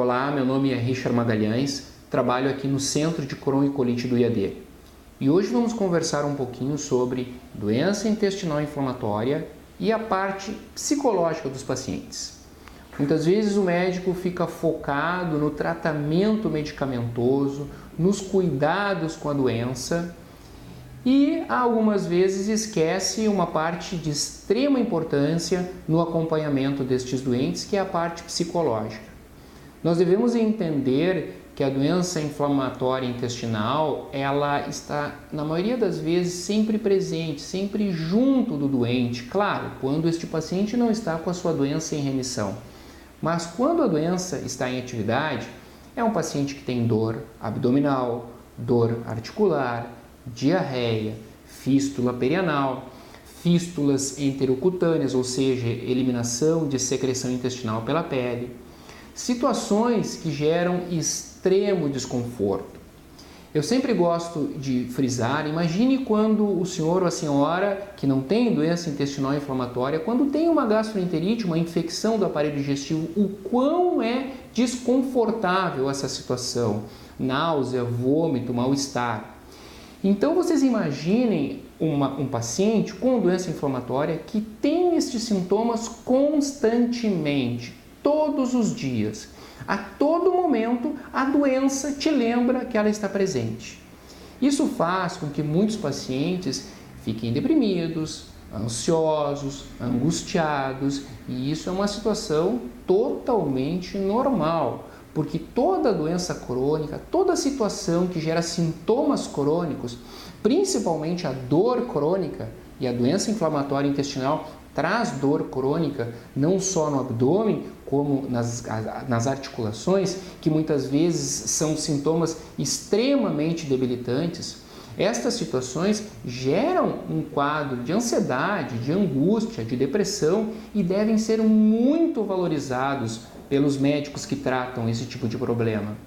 Olá, meu nome é Richard Magalhães, trabalho aqui no Centro de Crohn e Colite do IAD. E hoje vamos conversar um pouquinho sobre doença intestinal inflamatória e a parte psicológica dos pacientes. Muitas vezes o médico fica focado no tratamento medicamentoso, nos cuidados com a doença e algumas vezes esquece uma parte de extrema importância no acompanhamento destes doentes, que é a parte psicológica. Nós devemos entender que a doença inflamatória intestinal, ela está, na maioria das vezes, sempre presente, sempre junto do doente. Claro, quando este paciente não está com a sua doença em remissão. Mas quando a doença está em atividade, é um paciente que tem dor abdominal, dor articular, diarreia, fístula perianal, fístulas enterocutâneas, ou seja, eliminação de secreção intestinal pela pele. Situações que geram extremo desconforto. Eu sempre gosto de frisar, imagine quando o senhor ou a senhora que não tem doença intestinal inflamatória, quando tem uma gastroenterite, uma infecção do aparelho digestivo, o quão é desconfortável essa situação, náusea, vômito, mal-estar. Então vocês imaginem um paciente com doença inflamatória que tem estes sintomas constantemente, todos os dias. A todo momento a doença te lembra que ela está presente. Isso faz com que muitos pacientes fiquem deprimidos, ansiosos, angustiados, e isso é uma situação totalmente normal. Porque toda doença crônica, toda situação que gera sintomas crônicos, principalmente a dor crônica e a doença inflamatória intestinal, traz dor crônica não só no abdômen, como nas articulações, que muitas vezes são sintomas extremamente debilitantes. Estas situações geram um quadro de ansiedade, de angústia, de depressão e devem ser muito valorizados pelos médicos que tratam esse tipo de problema.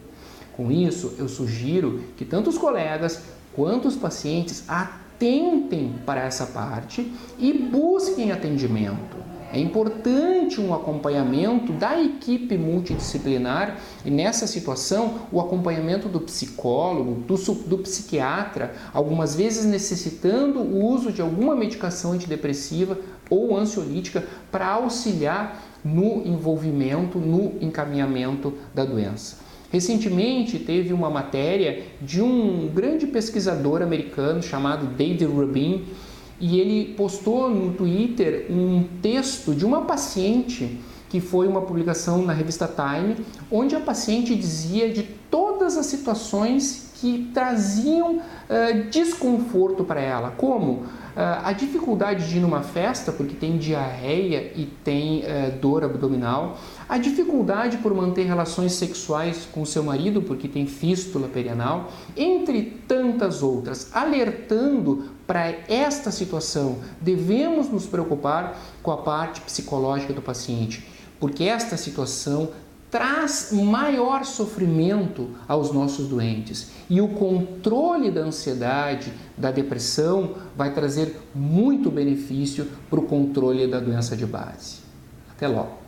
Com isso, eu sugiro que tanto os colegas quanto os pacientes atentem para essa parte e busquem atendimento. É importante um acompanhamento da equipe multidisciplinar e nessa situação o acompanhamento do psicólogo, do psiquiatra, algumas vezes necessitando o uso de alguma medicação antidepressiva ou ansiolítica para auxiliar no envolvimento, no encaminhamento da doença. Recentemente teve uma matéria de um grande pesquisador americano chamado David Rubin e ele postou no Twitter um texto de uma paciente que foi uma publicação na revista Time, onde a paciente dizia de todas as situações que traziam desconforto para ela, como a dificuldade de ir numa festa porque tem diarreia e tem dor abdominal, a dificuldade por manter relações sexuais com seu marido porque tem fístula perianal, entre tantas outras, alertando para esta situação. Devemos nos preocupar com a parte psicológica do paciente, porque esta situação traz maior sofrimento aos nossos doentes e o controle da ansiedade, da depressão vai trazer muito benefício para o controle da doença de base. Até logo!